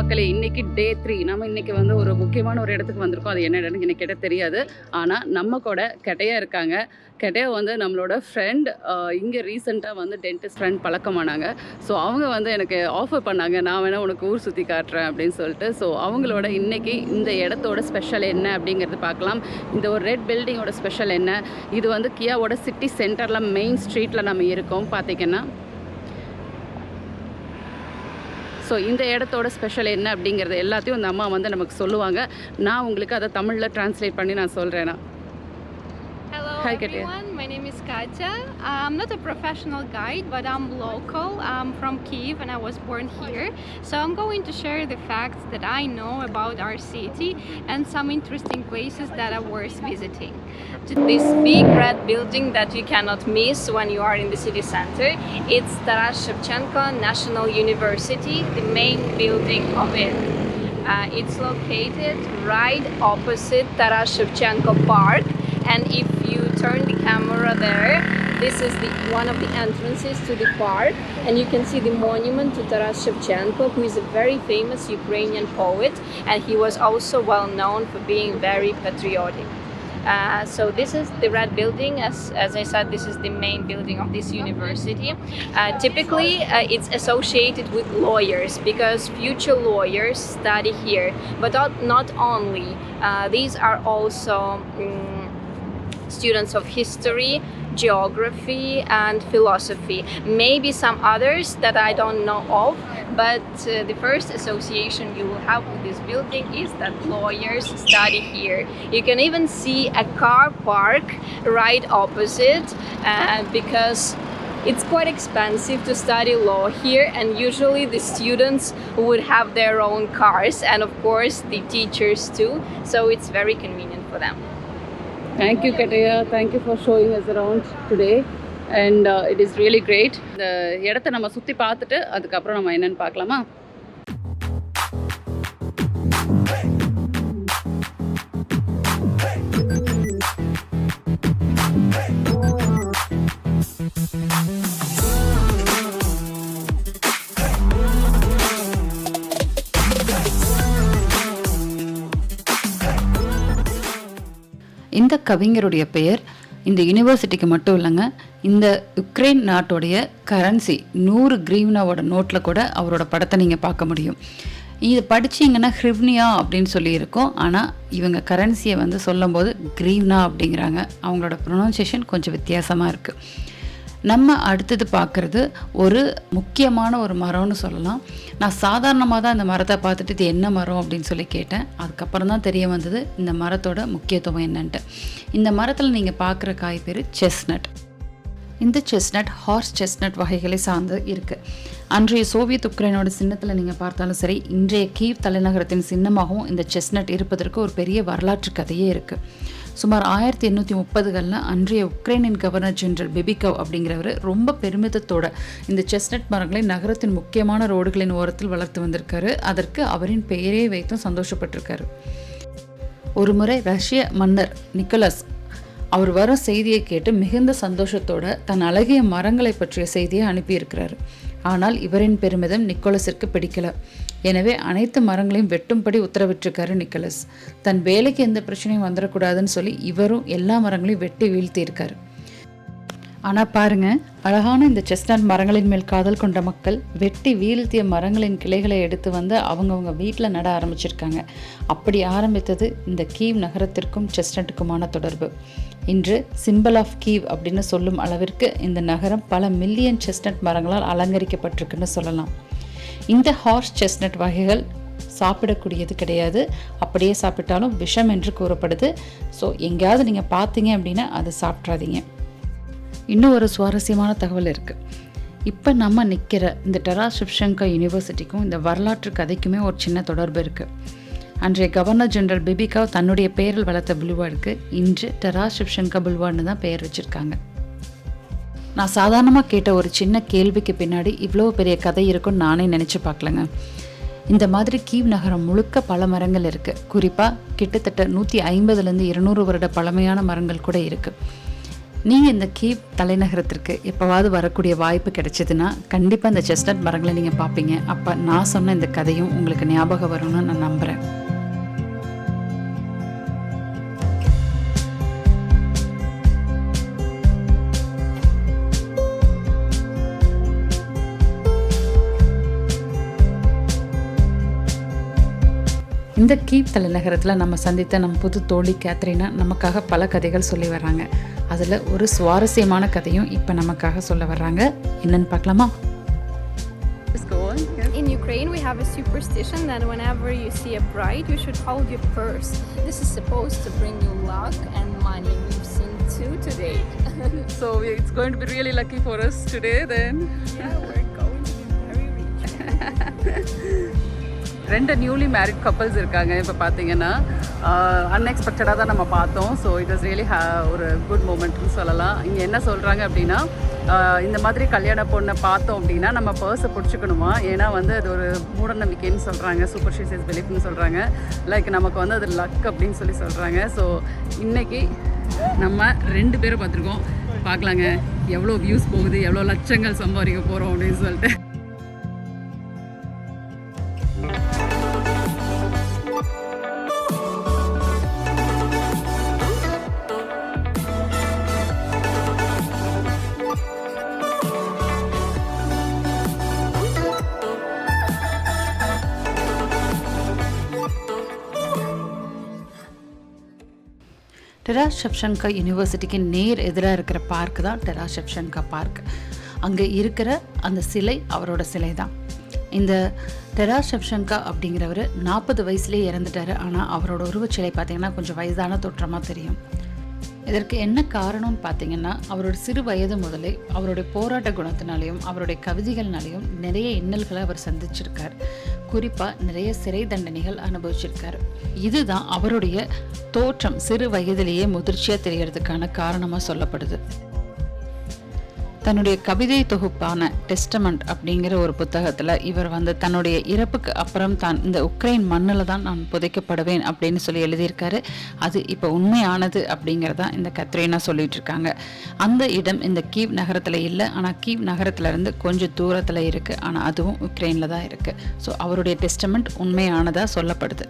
மக்களே, இன்னைக்கு டே 3. நம்ம இன்னைக்கு வந்து ஒரு முக்கியமான ஒரு இடத்துக்கு வந்திருக்கோம். அது என்ன இடம்னு எனக்கு கேட்டால் தெரியாது. ஆனால் நம்ம கூட கெட்டையா இருக்காங்க. கெட்டையா வந்து நம்மளோட ஃப்ரெண்ட். இங்கே ரீசெண்டாக வந்து டென்டிஸ்ட் ஃப்ரெண்ட் பழக்கமானாங்க. ஸோ அவங்க வந்து எனக்கு ஆஃபர் பண்ணாங்க, நான் வேணால் உனக்கு ஊர் சுற்றி காட்டுறேன் அப்படின்னு சொல்லிட்டு. ஸோ அவங்களோட இன்னைக்கு இந்த இடத்தோட ஸ்பெஷல் என்ன அப்படிங்கிறது பார்க்கலாம். இந்த ஒரு ரெட் பில்டிங்கோட ஸ்பெஷல் என்ன, இது வந்து கியாவோட சிட்டி சென்டரில் மெயின் ஸ்ட்ரீட்டில் நம்ம இருக்கோம் பார்த்தீங்கன்னா. ஸோ இந்த இடத்தோட ஸ்பெஷல் என்ன அப்படிங்கிறது எல்லாத்தையும் இந்த அம்மா வந்து நமக்கு சொல்லுவாங்க. நான் உங்களுக்கு அதை தமிழில் ட்ரான்ஸ்லேட் பண்ணி நான் சொல்கிறேன்னா. Hello Hi, Katya. everyone, my name is Katya. I'm not a professional guide, but I'm local. I'm from Kyiv and I was born here. So I'm going to share the facts that I know about our city and some interesting places that are worth visiting. This big red building that you cannot miss when you are in the city center, it's Taras Shevchenko National University, the main building of it. It's located right opposite Taras Shevchenko Park. And if you turn the camera there, this is one of the entrances to the park, and you can see the monument to Taras Shevchenko, who is a very famous Ukrainian poet, and he was also well known for being very patriotic. So this is the red building. As I said, this is the main building of this university. Typically, it's associated with lawyers because future lawyers study here. But not only. These are also students of history, geography and philosophy. Maybe some others that I don't know of, but the first association you will have with this building is that lawyers study here. You can even see a car park right opposite because it's quite expensive to study law here, and usually the students would have their own cars, and of course the teachers too, so it's very convenient for them. Thank you, Katya. Thank you for showing us around today. And it is really great. இந்த இடத்த நம்ம சுற்றி பார்த்துட்டு அதுக்கப்புறம் நம்ம என்னென்னு பார்க்கலாமா? இந்த கவிஞருடைய பெயர் இந்த யூனிவர்சிட்டிக்கு மட்டும் இல்லைங்க, இந்த யுக்ரைன் நாட்டுடைய கரன்சி 100 கிரீவ்னாவோட நோட்டில் கூட அவரோட படத்தை நீங்கள் பார்க்க முடியும். இது படிச்சிங்கன்னா ஹ்ரிவ்னியா அப்படின்னு சொல்லியிருக்கோம், ஆனால் இவங்க கரன்சியை வந்து சொல்லும்போது கிரீவ்னா அப்படிங்கிறாங்க. அவங்களோட ப்ரொனவுன்சியேஷன் கொஞ்சம் வித்தியாசமாக இருக்குது. நம்ம அடுத்தது பார்க்குறது ஒரு முக்கியமான ஒரு மரம்னு சொல்லலாம். நான் சாதாரணமாக தான் இந்த மரத்தை பார்த்துட்டு இது என்ன மரம் அப்படின்னு சொல்லி கேட்டேன். அதுக்கப்புறம் தான் தெரிய வந்தது இந்த மரத்தோட முக்கியத்துவம் என்னன்ட்டு. இந்த மரத்தில் நீங்கள் பார்க்குற காய் பேர் செஸ்னட். இந்த செஸ்னட் ஹார்ஸ் செஸ்னட் வகைகளை சார்ந்து இருக்குது. அன்றைய சோவியத் உக்ரைனோட சின்னத்தில் நீங்கள் பார்த்தாலும் சரி, இன்றைய கீவ் தலைநகரத்தின் சின்னமாகவும் இந்த செஸ்னட் இருப்பதற்கு ஒரு பெரிய வரலாற்று கதையே இருக்குது. சுமார் 1830களில் அன்றைய உக்ரைனின் கவர்னர் ஜெனரல் பெபிகவ் அப்படிங்கிறவர் ரொம்ப பெருமிதத்தோட இந்த செஸ்னட் மரங்களை நகரத்தின் முக்கியமான ரோடுகளின் ஓரத்தில் வளர்த்து வந்திருக்காரு. அதற்கு அவரின் பெயரே வைத்தும் சந்தோஷப்பட்டிருக்காரு. ஒரு முறை ரஷ்ய மன்னர் நிக்கோலஸ் அவர் வரும் செய்தியை கேட்டு மிகுந்த சந்தோஷத்தோட தன் அழகிய மரங்களை பற்றிய செய்தியை அனுப்பியிருக்கிறாரு. ஆனால் இவரின் பெருமிதம் நிக்கோலஸிற்கு பிடிக்கல. எனவே அனைத்து மரங்களையும் வெட்டும்படி உத்தரவிட்டிருக்காரு நிக்கோலஸ். தன் வேலைக்கு எந்த பிரச்சனையும் வந்துடக்கூடாதுன்னு சொல்லி இவரும் எல்லா மரங்களையும் வெட்டி வீழ்த்தியிருக்காரு. ஆனால் பாருங்க, அழகான இந்த செஸ்னட் மரங்களின் மேல் காதல் கொண்ட மக்கள் வெட்டி வீழ்த்திய மரங்களின் கிளைகளை எடுத்து வந்து அவங்கவுங்க வீட்டில் நட ஆரம்பிச்சிருக்காங்க. அப்படி ஆரம்பித்தது இந்த கீவ் நகரத்திற்கும் செஸ்னட்டுக்குமான தொடர்பு. இன்று சிம்பிள் ஆஃப் கீவ் அப்படின்னு சொல்லும் அளவிற்கு இந்த நகரம் பல மில்லியன் செஸ்னட் மரங்களால் அலங்கரிக்கப்பட்டிருக்குன்னு சொல்லலாம். இந்த ஹார்ஸ் செஸ்னட் வகைகள் சாப்பிடக்கூடியது கிடையாது. அப்படியே சாப்பிட்டாலும் விஷம் என்று கூறப்படுது. ஸோ எங்கேயாவது நீங்கள் பார்த்தீங்க அப்படின்னா அதை சாப்பிட்றாதீங்க. இன்னும் ஒரு சுவாரஸ்யமான தகவல் இருக்குது. இப்போ நம்ம நிற்கிற இந்த டராஸ் ஷெவ்சென்கோ யூனிவர்சிட்டிக்கும் இந்த வரலாற்று கதைக்குமே ஒரு சின்ன தொடர்பு இருக்குது. அன்றைய கவர்னர் ஜெனரல் பெபிகவ் தன்னுடைய பெயரில் வளர்த்த புல்வார்டுக்கு இன்று டராஸ் ஷெவ்சென்கோ புல்வார்டுன்னு தான் பெயர் வச்சுருக்காங்க. நான் சாதாரணமாக கேட்ட ஒரு சின்ன கேள்விக்கு பின்னாடி இவ்வளோ பெரிய கதை இருக்குன்னு நானே நினச்சி பார்க்கலங்க. இந்த மாதிரி கீவ் நகரம் முழுக்க பல மரங்கள் இருக்குது. குறிப்பாக கிட்டத்தட்ட 150லேருந்து 200 வருட பழமையான மரங்கள் கூட இருக்குது. நீங்கள் இந்த கீவ் தலைநகரத்திற்கு எப்போவாவது வரக்கூடிய வாய்ப்பு கிடைச்சதுன்னா கண்டிப்பாக இந்த செஸ்டட் மரங்களை நீங்கள் பார்ப்பீங்க. அப்போ நான் சொன்ன இந்த கதையும் உங்களுக்கு ஞாபகம் வரும்னு நான் நம்புகிறேன். இந்த கீவ் தலைநகரத்தில் நம்ம சந்தித்த நம்ம புது தோழி கேத்ரினா நமக்காக பல கதைகள் சொல்லி வர்றாங்க. அதில் ஒரு சுவாரஸ்யமான கதையும் இப்போ நமக்காக சொல்ல வர்றாங்க. என்னன்னு பார்க்கலாமா? In Ukraine, we have a superstition that whenever you see a bride, you should hold your purse. This is supposed to bring you luck and money. We've seen two today. So it's going to be really lucky for us today then. Yeah, we're going to be very rich. ரெண்டு newly married couples இருக்காங்க. இப்போ பார்த்தீங்கன்னா அன்எக்ஸ்பெக்டடாக தான் நம்ம பார்த்தோம். So it was really ஒரு good மூமெண்ட்னு சொல்லலாம். இங்கே என்ன சொல்கிறாங்க அப்படின்னா, இந்த மாதிரி கல்யாண பொண்ணை பார்த்தோம் அப்படின்னா நம்ம பர்ஸை பிடிச்சிக்கணுமா. ஏன்னா வந்து அது ஒரு மூடநம்பிக்கைன்னு சொல்கிறாங்க, சூப்பர்ஸ்டிஷியஸ் பிலீஃப்னு சொல்கிறாங்க. லைக் நமக்கு வந்து அது லக் அப்படின்னு சொல்கிறாங்க. ஸோ இன்றைக்கி நம்ம 2 பேரை பார்த்துருக்கோம். பார்க்கலாங்க எவ்வளோ வியூஸ் போகுது, எவ்வளோ லட்சங்கள் சம்பாதிக்க போகிறோம் அப்படின்னு சொல்லிட்டு. டெராஸ் ஷெவ்சென்கோ யூனிவர்சிட்டிக்கு நேர் எதிராக இருக்கிற பார்க் தான் டெராஸ் ஷெவ்சென்கோ பார்க். அங்கே இருக்கிற அந்த சிலை அவரோட சிலை தான். இந்த டெராஸ் ஷெவ்சென்கோ அப்படிங்கிறவர் 40 வயசுலேயே இறந்துட்டார். ஆனால் அவரோட உருவச்சிலை பார்த்திங்கன்னா கொஞ்சம் வயதான தோற்றமாக தெரியும். இதற்கு என்ன காரணம்னு பார்த்தீங்கன்னா, அவரோட சிறு வயது முதலே அவருடைய போராட்ட குணத்தினாலையும் அவருடைய கவிதைகள்னாலையும் நிறைய இன்னல்களை அவர் சந்திச்சிருக்கார். குறிப்பாக நிறைய சிறை தண்டனைகள் அனுபவிச்சிருக்கார். இதுதான் அவருடைய தோற்றம் சிறு வயதிலேயே முதிர்ச்சியாக தெரியறதுக்கான காரணமாக சொல்லப்படுது. தன்னுடைய கவிதை தொகுப்பான டெஸ்டமெண்ட் அப்படிங்கிற ஒரு புத்தகத்தில் இவர் வந்து தன்னுடைய இறப்புக்கு அப்புறம் தான் இந்த உக்ரைன் மண்ணில் தான் நான் புதைக்கப்படுவேன் அப்படின்னு சொல்லி எழுதியிருக்காரு. அது இப்போ உண்மையானது அப்படிங்கிறதான் இந்த கத்ரீனா சொல்லிட்டு இருக்காங்க. அந்த இடம் இந்த கீவ் நகரத்தில் இல்லை, ஆனால் கீவ் நகரத்துலேருந்து கொஞ்சம் தூரத்தில் இருக்குது. ஆனால் அதுவும் உக்ரைனில் தான் இருக்குது. ஸோ அவருடைய டெஸ்டமெண்ட் உண்மையானதாக சொல்லப்படுது.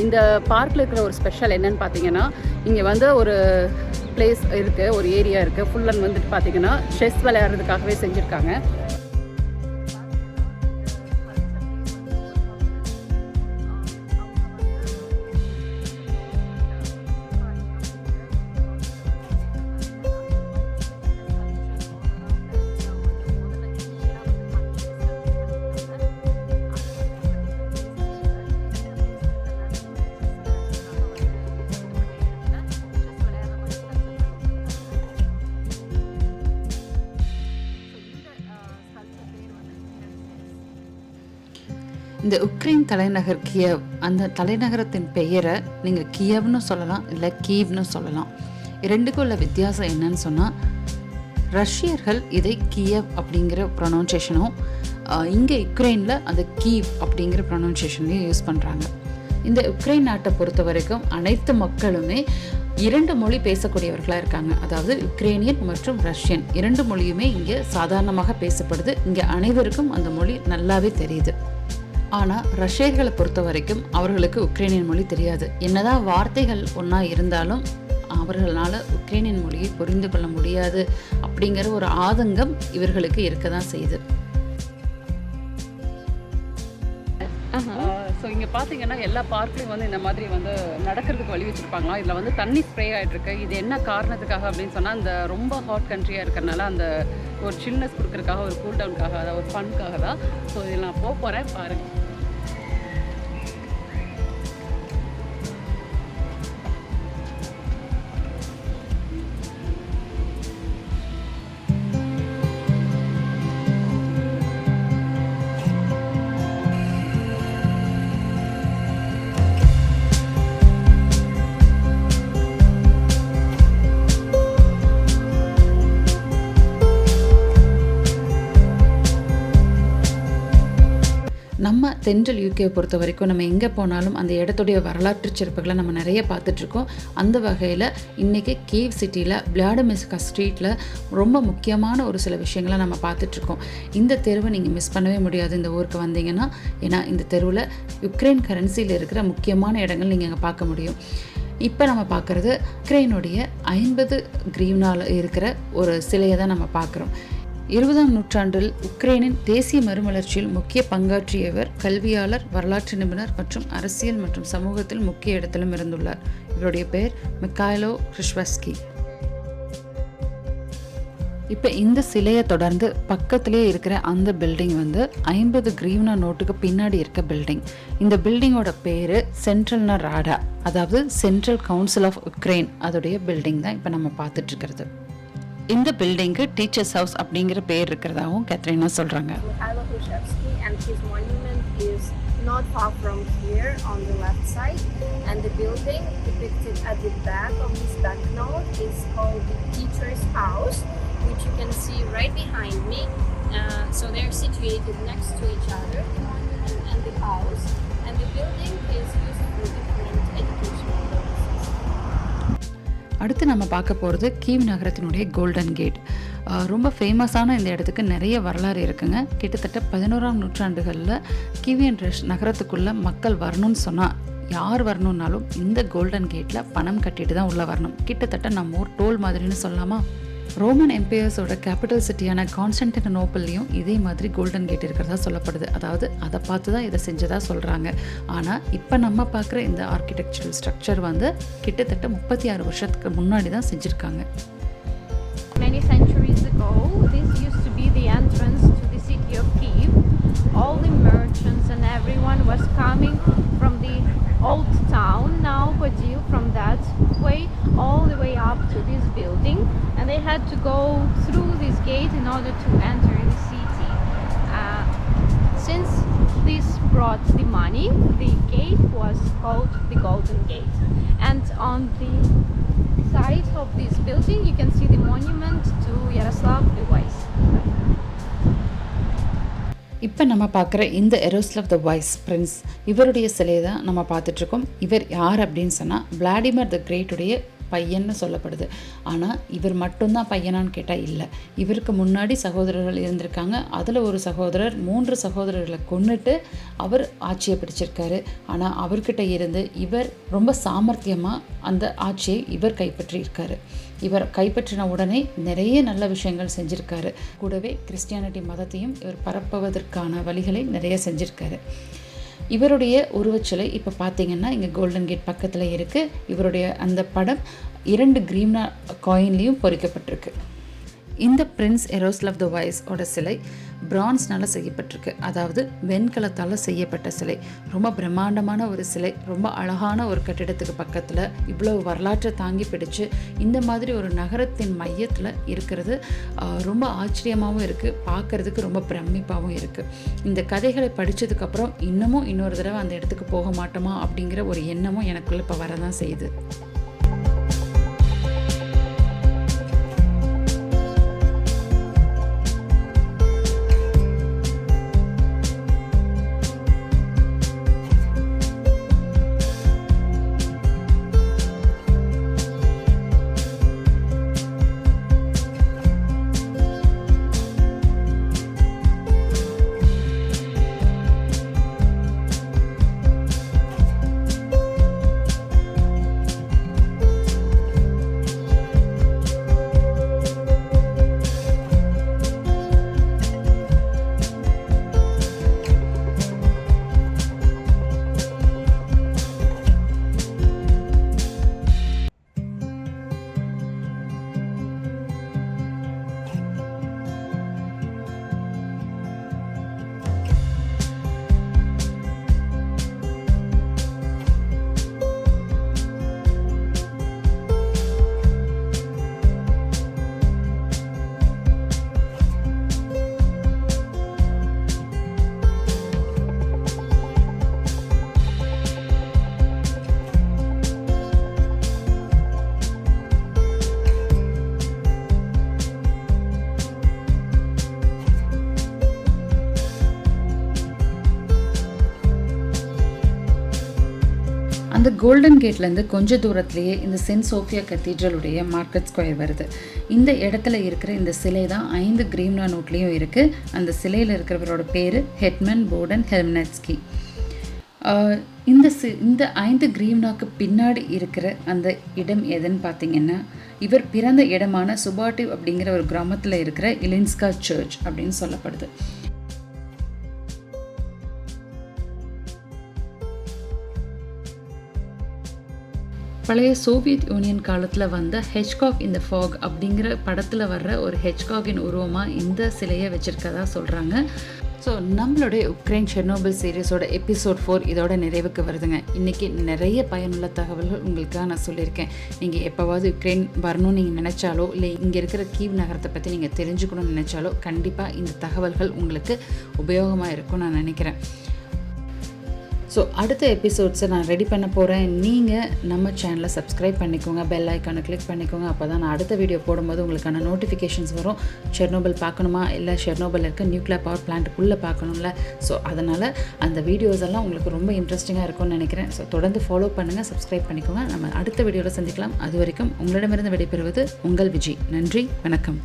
இந்த பார்க்கில் இருக்கிற ஒரு ஸ்பெஷல் என்னென்னு பார்த்தீங்கன்னா, இங்கே வந்து ஒரு பிளேஸ் இருக்குது, ஒரு ஏரியா இருக்குது. ஃபுல் அண்ட் வந்துட்டு பார்த்தீங்கன்னா செஸ் விளையாடுறதுக்காகவே செஞ்சுருக்காங்க. இந்த உக்ரைன் தலைநகர் கியவ், அந்த தலைநகரத்தின் பெயரை நீங்கள் கியவ்னு சொல்லலாம், இல்லை கீவ்னு சொல்லலாம். ரெண்டுக்கும் உள்ள வித்தியாசம் என்னன்னு சொன்னால், ரஷ்யர்கள் இதை கியவ் அப்படிங்கிற ப்ரொனவுன்சியேஷனும், இங்கே யுக்ரைனில் அது கீவ் அப்படிங்கிற ப்ரொனவுன்சியேஷனையும் யூஸ் பண்ணுறாங்க. இந்த யுக்ரைன் நாட்டை பொறுத்த வரைக்கும் அனைத்து மக்களுமே 2 மொழி பேசக்கூடியவர்களாக இருக்காங்க. அதாவது யுக்ரைனியன் மற்றும் ரஷ்யன் 2 மொழியுமே இங்கே சாதாரணமாக பேசப்படுது. இங்கே அனைவருக்கும் அந்த மொழி நல்லாவே தெரியுது. ஆனால் ரஷ்யர்களை பொறுத்த வரைக்கும் அவர்களுக்கு உக்ரைனியன் மொழி தெரியாது. என்னதான் வார்த்தைகள் ஒன்றா இருந்தாலும் அவர்களால் உக்ரைனியன் மொழியை புரிந்து கொள்ள முடியாது அப்படிங்கிற ஒரு ஆதங்கம் இவர்களுக்கு இருக்க தான் செய்யுது. ஸோ இங்கே பார்த்தீங்கன்னா எல்லா பார்க்லையும் வந்து இந்த மாதிரி வந்து நடக்கிறதுக்கு வழி வச்சுருப்பாங்களா. இதில் வந்து தண்ணி ஸ்ப்ரே ஆகிட்டுருக்கு. இது என்ன காரணத்துக்காக அப்படின்னு சொன்னால், அந்த ரொம்ப ஹாட் கண்ட்ரியாக இருக்கிறனால அந்த ஒரு சில்னஸ் கொடுக்கறதுக்காக, ஒரு கூல் டவுனுக்காக, அதாவது ஒரு ஃபன்காக தான். ஸோ இதில் நான் போகிறேன், பாருங்கள். நம்ம தென்றல் யூகேவை பொறுத்த வரைக்கும் நம்ம எங்கே போனாலும் அந்த இடத்துடைய வரலாற்று சிறப்புகளை நம்ம நிறைய பார்த்துட்ருக்கோம். அந்த வகையில் இன்றைக்கி கீவ் சிட்டியில் விளாடிமிர்ஸ்கா ஸ்ட்ரீட்டில் ரொம்ப முக்கியமான ஒரு சில விஷயங்களை நம்ம பார்த்துட்ருக்கோம். இந்த தெருவை நீங்கள் மிஸ் பண்ணவே முடியாது இந்த ஊருக்கு வந்தீங்கன்னா. ஏன்னா இந்த தெருவில் யுக்ரைன் கரன்சியில் இருக்கிற முக்கியமான இடங்கள் நீங்கள் அங்கே பார்க்க முடியும். இப்போ நம்ம பார்க்குறது உக்ரைனுடைய 50 கிரீவ்னால இருக்கிற ஒரு சிலையை தான் நம்ம பார்க்குறோம். 20ஆம் நூற்றாண்டில் உக்ரைனின் தேசிய மறுமலர்ச்சியில் முக்கிய பங்காற்றியவர், கல்வியாளர், வரலாற்று நிபுணர் மற்றும் அரசியல் மற்றும் சமூகத்தில் முக்கிய இடத்திலும் இருந்துள்ளார். இவருடைய பெயர் மிக்காயிலோ கிருஷ்வஸ்கி. இப்போ இந்த சிலையை தொடர்ந்து பக்கத்திலே இருக்கிற அந்த பில்டிங் வந்து 50 கிரீவ்னா நோட்டுக்கு பின்னாடி இருக்க பில்டிங். இந்த பில்டிங்கோட பேர் சென்ட்ரல்னா ராடா, அதாவது சென்ட்ரல் கவுன்சில் ஆஃப் உக்ரைன், அதோடைய பில்டிங் தான் இப்போ நம்ம பார்த்துட்டு இருக்கிறது. இந்த பில்டிங்க்கு டீச்சர்ஸ் ஹவுஸ் அப்படிங்கிற பேர் இருக்கிறதாகவும் கேத்ரினா சொல்கிறாங்க. And his monument is not far from here on the left side, and the building depicted at the back of this banknote is called the Teacher's House, which you can see right behind me. So they're situated next to each other, the monument and the house, and the building is used for different educational purposes. அடுத்து நம்ம பார்க்க போகிறது Kyiv நகரத்தினுடைய golden gate. ரொம்ப ஃபேமஸான இந்த இடத்துக்கு நிறைய வரலாறு இருக்குங்க. கிட்டத்தட்ட 11ஆம் நூற்றாண்டுகளில் கீவியன் ரஷ் நகரத்துக்குள்ளே மக்கள் வரணும்னு சொன்னால், யார் வரணுன்னாலும் இந்த கோல்டன் கேட்டில் பணம் கட்டிட்டு தான் உள்ளே வரணும். கிட்டத்தட்ட நம்ம ஊர் டோல் மாதிரின்னு சொல்லலாமா. ரோமன் எம்பையர்ஸோட கேபிட்டல் சிட்டியான கான்ஸ்டன்டினோப்பிள்லையும் இதே மாதிரி கோல்டன் கேட் இருக்கிறதா சொல்லப்படுது. அதாவது அதை பார்த்து தான் இதை செஞ்சதாக சொல்கிறாங்க. ஆனால் இப்போ நம்ம பார்க்குற இந்த ஆர்கிடெக்சரல் ஸ்ட்ரக்சர் வந்து கிட்டத்தட்ட 36 வருஷத்துக்கு முன்னாடி தான் செஞ்சுருக்காங்க. Many centuries ago, this used to be the entrance to the city of Kyiv. All the merchants and everyone was coming from the old town, now Podil, from that way all the way up to this building, and they had to go through this gate in order to enter the city. Since this brought the money, the gate was called the Golden Gate. And on the side of this building you can see the monument to Yaroslav the Wise. இப்போ நம்ம பார்க்குற இந்த எரோஸ்லவ் the vice Prince, இவருடைய சிலையை தான் நம்ம பார்த்துட்ருக்கோம். இவர் யார் அப்படின்னு சொன்னால் விளாடிமிர் த கிரேட்டுடைய பையன்னு சொல்லப்படுது. ஆனால் இவர் மட்டும்தான் பையனான்னு கேட்டால் இல்லை. இவருக்கு முன்னாடி சகோதரர்கள் இருந்திருக்காங்க. அதில் ஒரு சகோதரர் 3 சகோதரர்களை கொன்னுட்டு அவர் ஆட்சியை பிடிச்சிருக்காரு. ஆனால் அவர்கிட்ட இருந்து இவர் ரொம்ப சாமர்த்தியமாக அந்த ஆட்சியை இவர் கைப்பற்றியிருக்காரு. இவர் கைப்பற்றின உடனே நிறைய நல்ல விஷயங்கள் செஞ்சுருக்காரு. கூடவே கிறிஸ்டியானிட்டி மதத்தையும் இவர் பரப்புவதற்கான வழிகளை நிறைய செஞ்சுருக்காரு. இவருடைய உருவச்சிலை இப்போ பார்த்தீங்கன்னா இங்கே கோல்டன் கேட் பக்கத்தில் இருக்குது. இவருடைய அந்த படம் 2 கிரீம்னா காயின்லேயும் பொறிக்கப்பட்டிருக்கு. இந்த பிரின்ஸ் எரோஸ்லவ் த வைஸோட சிலை பிரான்ஸ்னால் செய்யப்பட்டிருக்கு. அதாவது வெண்கலத்தால் செய்யப்பட்ட சிலை. ரொம்ப பிரம்மாண்டமான ஒரு சிலை. ரொம்ப அழகான ஒரு கட்டிடத்துக்கு பக்கத்தில் இவ்வளோ வரலாற்றை தாங்கி பிடிச்சு இந்த மாதிரி ஒரு நகரத்தின் மையத்தில் இருக்கிறது ரொம்ப ஆச்சரியமாகவும் இருக்குது. பார்க்குறதுக்கு ரொம்ப பிரமிப்பாகவும் இருக்குது. இந்த கதைகளை படித்ததுக்கப்புறம் இன்னமும் இன்னொரு தடவை அந்த இடத்துக்கு போக மாட்டோமா அப்படிங்கிற ஒரு எண்ணமும் எனக்குள்ளே இப்போ வரதான் செய்யுது. அந்த கோல்டன் கேட்லேருந்து கொஞ்சம் தூரத்துலேயே இந்த சென்ட் சோஃபியா கத்தீட்ரலுடைய மார்க்கெட் ஸ்கொயர் வருது. இந்த இடத்துல இருக்கிற இந்த சிலை தான் 5 கிரீவ்னா நோட்லேயும் இருக்குது. அந்த சிலையில் இருக்கிறவரோட பேர் ஹெட்மன் போர்டன் ஹெல்ம்னெட்ஸ்கி. இந்த 5 கிரீவ்னாக்கு பின்னாடி இருக்கிற அந்த இடம் எதுன்னு பார்த்தீங்கன்னா, இவர் பிறந்த இடமான சுபாட்டிவ் அப்படிங்கிற ஒரு கிராமத்தில் இருக்கிற இலின்ஸ்கா சர்ச் அப்படின்னு சொல்லப்படுது. பழைய சோவியத் யூனியன் காலத்தில் வந்த ஹெச்காக் இந்த ஃபாக் அப்படிங்கிற படத்தில் வர்ற ஒரு ஹெச்காகின் உருவமாக இந்த சிலையை வச்சுருக்கதா சொல்கிறாங்க. ஸோ நம்மளுடைய உக்ரைன் செர்னோபில் சீரீஸோட எபிசோட் 4 இதோட நிறைவுக்கு வருதுங்க. இன்றைக்கி நிறைய பயனுள்ள தகவல்கள் உங்களுக்காக நான் சொல்லியிருக்கேன். நீங்கள் எப்போவாவது உக்ரைன் வரணும்னு நீங்கள் நினச்சாலோ, இல்லை இங்கே இருக்கிற கீவ் நகரத்தை பற்றி நீங்கள் தெரிஞ்சுக்கணும்னு நினச்சாலோ கண்டிப்பாக இந்த தகவல்கள் உங்களுக்கு உபயோகமாக இருக்கும்னு நான் நினைக்கிறேன். ஸோ அடுத்த எபிசோட்ஸை நான் ரெடி பண்ண போகிறேன். நீங்கள் நம்ம சேனலை சப்ஸ்கிரைப் பண்ணிக்கோங்க, பெல் ஐக்கானை கிளிக் பண்ணிக்கோங்க. அப்போ தான் நான் அடுத்த வீடியோ போடும்போது உங்களுக்கான நோட்டிஃபிகேஷன்ஸ் வரும். செர்னோபில் பார்க்கணுமா, இல்லை செர்னோபில் இருக்க நியூக்ளியர் பவர் பிளான்ட்டுக்குள்ளே பார்க்கணும்ல. ஸோ அதனால் அந்த வீடியோஸ் எல்லாம் உங்களுக்கு ரொம்ப இன்ட்ரெஸ்டிங்காக இருக்கும்னு நினைக்கிறேன். ஸோ தொடர்ந்து ஃபாலோ பண்ணுங்கள், சப்ஸ்கிரைப் பண்ணிக்கோங்க. நம்ம அடுத்த வீடியோவில் சந்திக்கலாம். அது வரைக்கும் உங்களிடமிருந்து விடைபெறுவது உங்கள் விஜி. நன்றி, வணக்கம்.